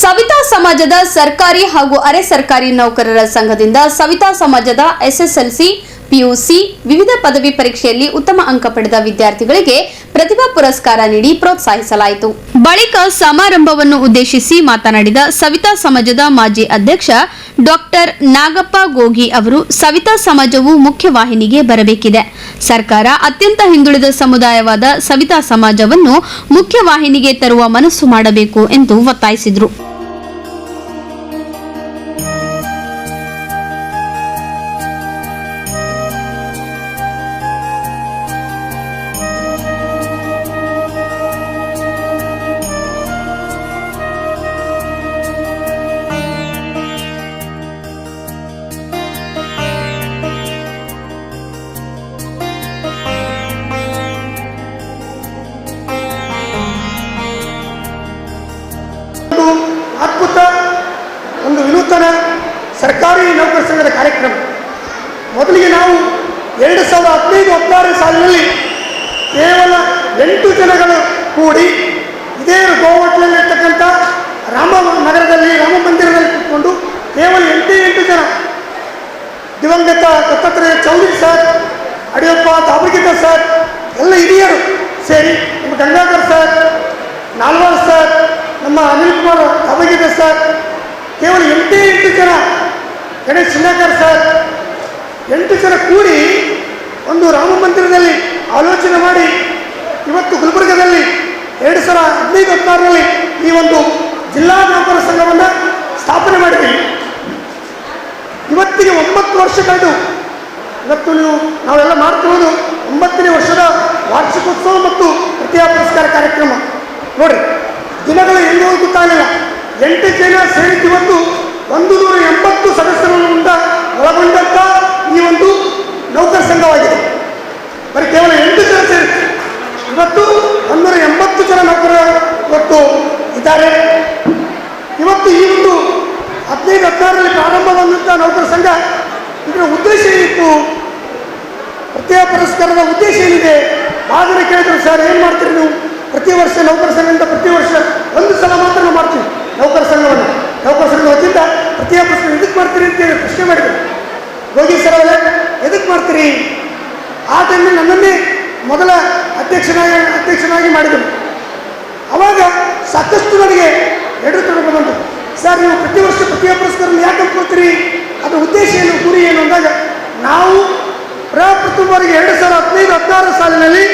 ಸವಿತಾ ಸಮಾಜದ ಸರ್ಕಾರಿ ಹಾಗೂ ಅರೆ ಸರ್ಕಾರಿ ನೌಕರರ ಸಂಘದಿಂದ ಸವಿತಾ ಸಮಾಜದ ಎಸ್ಎಸ್ಎಲ್ಸಿ, ಪಿಯುಸಿ ವಿವಿಧ ಪದವಿ ಪರೀಕ್ಷೆಯಲ್ಲಿ ಉತ್ತಮ ಅಂಕ ಪಡೆದ ವಿದ್ಯಾರ್ಥಿಗಳಿಗೆ ಪ್ರತಿಭಾ ಪುರಸ್ಕಾರ ನೀಡಿ ಪ್ರೋತ್ಸಾಹಿಸಲಾಯಿತು. ಬಳಿಕ ಸಮಾರಂಭವನ್ನು ಉದ್ದೇಶಿಸಿ ಮಾತನಾಡಿದ ಸವಿತಾ ಸಮಾಜದ ಮಾಜಿ ಅಧ್ಯಕ್ಷ ಡಾಕ್ಟರ್ ನಾಗಪ್ಪ ಗೋಗಿ ಅವರು, ಸವಿತಾ ಸಮಾಜವು ಮುಖ್ಯವಾಹಿನಿಗೆ ಬರಬೇಕಿದೆ. ಸರ್ಕಾರ ಅತ್ಯಂತ ಹಿಂದುಳಿದ ಸಮುದಾಯವಾದ ಸವಿತಾ ಸಮಾಜವನ್ನು ಮುಖ್ಯವಾಹಿನಿಗೆ ತರುವ ಮನಸ್ಸು ಮಾಡಬೇಕು ಎಂದು ಒತ್ತಾಯಿಸಿದರು. ಅದ್ಭುತ ಒಂದು ವಿನೂತನ ಸರ್ಕಾರಿ ನೌಕರ ಸಂಘದ ಕಾರ್ಯಕ್ರಮ. ಮೊದಲಿಗೆ ನಾವು 2015-16 ಸಾಲಿನಲ್ಲಿ ಕೇವಲ 8 ಜನಗಳು ಕೂಡಿ ಇದೇ ಗೋವಾಟ್ಲಲ್ಲಿರ್ತಕ್ಕಂಥ ರಾಮನಗರದಲ್ಲಿ ರಾಮ ಮಂದಿರದಲ್ಲಿ ಕೂತ್ಕೊಂಡು ಕೇವಲ 8 ಜನ ದಿವಂಗತ ದತ್ತಾತ್ರೇಯ ಚೌಧರಿ ಸರ್, ಅಡಿಯಪ್ಪ ದಾಬರ್ಗಿತ ಸರ್, ಎಲ್ಲ ಹಿರಿಯರು ಸೇರಿ, ನಮ್ಮ ಗಂಗಾಧರ್ ಸರ್, ನಾಲ್ವಾರ್ ಸರ್, ನಮ್ಮ ಅನಿಲ್ ಕುಮಾರ್ ದಾಬರ್ಗಿತ ಸರ್, ಕೇವಲ 8 ಜನ, ಗಣೇಶ್ ಚಿನ್ನಾಕರ್ ಸರ್, 8 ಜನ ಕೂಡಿ ಒಂದು ರಾಮ ಮಂದಿರದಲ್ಲಿ ಆಲೋಚನೆ ಮಾಡಿ ಇವತ್ತು ಗುಲ್ಬರ್ಗದಲ್ಲಿ 2015-16ರಲ್ಲಿ ಈ ಒಂದು ಜಿಲ್ಲಾ ನೌಕರ ಸಂಘವನ್ನು ಸ್ಥಾಪನೆ ಮಾಡಿದ್ದೀವಿ. ಇವತ್ತಿಗೆ 9 ವರ್ಷ ಕಳೆದು ಇವತ್ತು ನಾವೆಲ್ಲ ಮಾಡ್ತಿರೋದು 9ನೇ ವರ್ಷದ ವಾರ್ಷಿಕೋತ್ಸವ ಮತ್ತು ಪ್ರತಿಭಾ ಪುರಸ್ಕಾರ ಕಾರ್ಯಕ್ರಮ. ನೋಡ್ರಿ, ದಿನಗಳು ಎಲ್ಲಿ ಹೋಗಿ ಗೊತ್ತಾಗಲಿಲ್ಲ. 8 ಜನ ಸೇರಿದ್ದು ಇವತ್ತು 180 ಸದಸ್ಯರನ್ನ ಒಳಗೊಂಡಂತ ಈ ಒಂದು ನೌಕರ ಸಂಘವಾಗಿದೆ. ಬರೀ ಕೇವಲ 8 ಜನ ಸೇರಿ ಇವತ್ತು 180 ಜನ ನೌಕರರು ಇವತ್ತು ಇದ್ದಾರೆ. ಇವತ್ತು ಈ ಒಂದು 15-16ರಲ್ಲಿ ಪ್ರಾರಂಭವಾದಂಥ ನೌಕರ ಸಂಘ, ಇದರ ಉದ್ದೇಶ ಏನಿತ್ತು, ಪ್ರತಿಭಾ ಪುರಸ್ಕಾರದ ಉದ್ದೇಶ ಏನಿದೆ? ಭಾಳ ಜನ ಕೇಳಿದ್ರು, ಸರ್ ಏನು ಮಾಡ್ತೀರಿ ನೀವು ಪ್ರತಿ ವರ್ಷ ನೌಕರ ಸಂಘದಿಂದ? ಪ್ರತಿ ವರ್ಷ ಒಂದು ಸಲ ಮಾತ್ರ ನಾವು ಮಾಡ್ತೀವಿ ನೌಕರ ಸಂಘವನ್ನು. ನೌಕರ ಸಂಘ ವತಿಯಿಂದ ಪ್ರತಿಭಾ ಪುರಸ್ಕಾರ ಎದಕ್ಕೆ ಮಾಡ್ತೀರಿ ಅಂತೇಳಿ ಪ್ರಶ್ನೆ ಮಾಡಿದ್ರು. ಗೋಗಿ ಸರ್ ಅವರೇ, ಎದಕ್ಕೆ ಮಾಡ್ತೀರಿ? ಆ ಟೈಮಲ್ಲಿ ನನ್ನನ್ನೇ ಮೊದಲ ಅಧ್ಯಕ್ಷನಾಗಿ ಮಾಡಿದರು. ಅವಾಗ ಸಾಕಷ್ಟು ನನಗೆ ಎದುರು ಬಂತು, ಸರ್ ನೀವು ಪ್ರತಿ ವರ್ಷ ಪ್ರತಿಭಾ ಪುರಸ್ಕಾರ ಯಾಕೆ ಅಂದ್ಕೊಳ್ತೀರಿ? ಅದರ ಉದ್ದೇಶ ಏನು, ಗುರಿ ಏನು ಅಂದಾಗ, ನಾವು ಪ್ರಥಮವಾಗಿ 2015-16 ಸಾಲಿನಲ್ಲಿ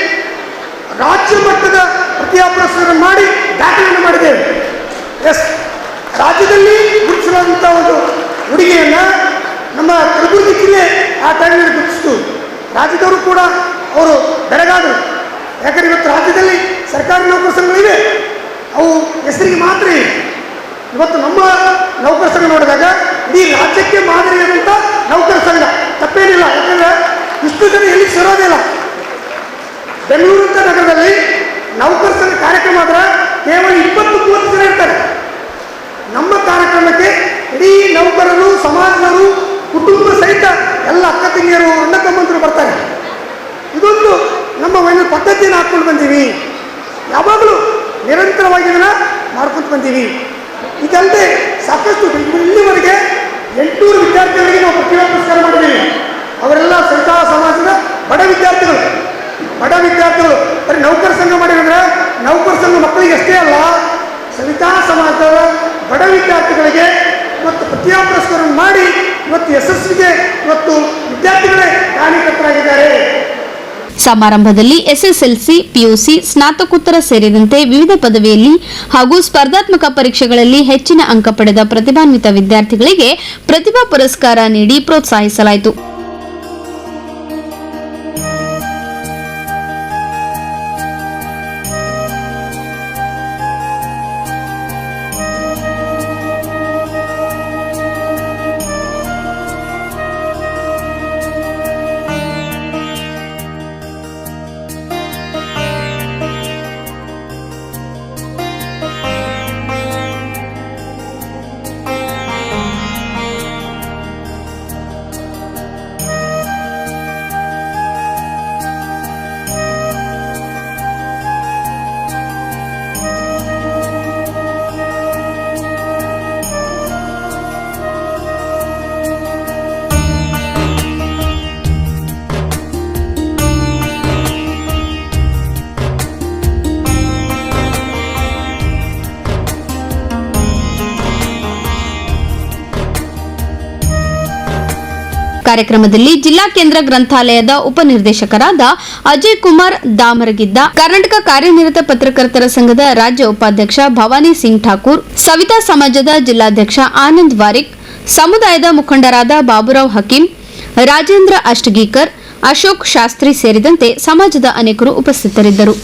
ರಾಜ್ಯ ಮಟ್ಟದ ಪ್ರತಿಭಾ ಪುರಸ್ಕಾರ ಮಾಡಿ ದಾಖಲೆಯನ್ನು ಮಾಡಿದ್ದೇವೆ. ಎಸ್, ರಾಜ್ಯದಲ್ಲಿ ಗುರುತಿಸಲಾದಂಥ ಒಂದು ಹುಡುಗಿಯನ್ನು ನಮ್ಮ ಕಲಬುರಗಿ ಜಿಲ್ಲೆ ಆ ಟೈಮ್ನಲ್ಲಿ ಗುರುತಿಸಿತು. ರಾಜ್ಯದವರು ಕೂಡ ಅವರು ಬೆಳಗಾದರು. ಯಾಕಂದರೆ ಇವತ್ತು ರಾಜ್ಯದಲ್ಲಿ ಸರ್ಕಾರಿ ನೌಕರ ಸಂಘಗಳಿವೆ, ಅವು ಹೆಸರಿಗೆ ಮಾತ್ರ ಇವೆ. ಇವತ್ತು ನಮ್ಮ ನೌಕರ ಸಂಘ ನೋಡಿದಾಗ ಇಡೀ ರಾಜ್ಯಕ್ಕೆ ಮಾದರಿಯಾದಂಥ ನೌಕರ ಸಂಘ, ತಪ್ಪೇನಿಲ್ಲ. ಯಾಕಂದರೆ ಇಷ್ಟು ಜನ ಎಲ್ಲಿ ಸೇರೋದಿಲ್ಲ. ಬೆಂಗಳೂರಂಥ ನಗರದಲ್ಲಿ ನೌಕರ ಸಂಘ ಕಾರ್ಯಕ್ರಮ ಆದ್ರೆ ಕೇವಲ 20-30 ಜನ ಇರ್ತಾರೆ. ನಮ್ಮ ಕಾರ್ಯಕ್ರಮಕ್ಕೆ ಇಡೀ ನೌಕರರು, ಸಮಾಜದವರು, ಕುಟುಂಬ ಸಹಿತ ಎಲ್ಲ ಅಕ್ಕ ತಂಗಿಯರು, ಅಣ್ಣ ತಮ್ಮಂತರು ಬರ್ತಾರೆ. ಇದೊಂದು ನಮ್ಮ ಒಂದು ಪದ್ಧತಿಯನ್ನು ಹಾಕ್ಕೊಂಡು ಬಂದೀವಿ. ಯಾವಾಗಲೂ ನಿರಂತರವಾಗಿ ಇದನ್ನು ಮಾಡ್ಕೊಂಡು ಬಂದೀವಿ. ಇದಲ್ಲದೆ ಸಾಕಷ್ಟು ಇಲ್ಲಿವರೆಗೆ 800 ವಿದ್ಯಾರ್ಥಿಗಳಿಗೆ ನಾವು ಪ್ರತಿಭಾ ಪುರಸ್ಕಾರ ಮಾಡಿದ್ದೀವಿ. ಅವರೆಲ್ಲ ಸವಿತಾ ಸಮಾಜದ ಬಡ ವಿದ್ಯಾರ್ಥಿಗಳು. ಬರೀ ನೌಕರ ಸಂಘ ಮಾಡಿದ್ರೆ ನೌಕರ ಸಂಘ ಮಕ್ಕಳಿಗೆ ಅಷ್ಟೇ ಅಲ್ಲ, ಸವಿತಾ ಸಮಾಜದ ಬಡ ವಿದ್ಯಾರ್ಥಿಗಳಿಗೆ ಇವತ್ತು ಪ್ರತಿಭಾ ಪುರಸ್ಕಾರ ಮಾಡಿ ಇವತ್ತು ಯಶಸ್ವಿಗೆ ಇವತ್ತು ವಿದ್ಯಾರ್ಥಿಗಳೇ ಕಾರಣೀಕರ್ತರಾಗಿದ್ದಾರೆ. ಸಮಾರಂಭದಲ್ಲಿ ಎಸ್ಎಸ್ಎಲ್ಸಿ, ಪಿಯುಸಿ, ಸ್ನಾತಕೋತ್ತರ ಸೇರಿದಂತೆ ವಿವಿಧ ಪದವಿಯಲ್ಲಿ ಹಾಗೂ ಸ್ಪರ್ಧಾತ್ಮಕ ಪರೀಕ್ಷೆಗಳಲ್ಲಿ ಹೆಚ್ಚಿನ ಅಂಕ ಪಡೆದ ಪ್ರತಿಭಾನ್ವಿತ ವಿದ್ಯಾರ್ಥಿಗಳಿಗೆ ಪ್ರತಿಭಾ ಪುರಸ್ಕಾರ ನೀಡಿ ಪ್ರೋತ್ಸಾಹಿಸಲಾಯಿತು. ಕಾರ್ಯಕ್ರಮದಲ್ಲಿ ಜಿಲ್ಲಾ ಕೇಂದ್ರ ಗ್ರಂಥಾಲಯದ ಉಪನಿರ್ದೇಶಕರಾದ ಅಜಯ್ ಕುಮಾರ್ ದಾಮರಗಿದ್ದ, ಕರ್ನಾಟಕ ಕಾರ್ಯನಿರತ ಪತ್ರಕರ್ತರ ಸಂಘದ ರಾಜ್ಯ ಉಪಾಧ್ಯಕ್ಷ ಭವಾನಿ ಸಿಂಗ್ ಠಾಕೂರ್, ಸವಿತಾ ಸಮಾಜದ ಜಿಲ್ಲಾಧ್ಯಕ್ಷ ಆನಂದ್ ವಾರಿಕ್, ಸಮುದಾಯದ ಮುಖಂಡರಾದ ಬಾಬುರಾವ್ ಹಕೀಂ, ರಾಜೇಂದ್ರ ಅಷ್ಟಗೀಕರ್, ಅಶೋಕ್ ಶಾಸ್ತ್ರಿ ಸೇರಿದಂತೆ ಸಮಾಜದ ಅನೇಕರು ಉಪಸ್ಥಿತರಿದ್ದರು.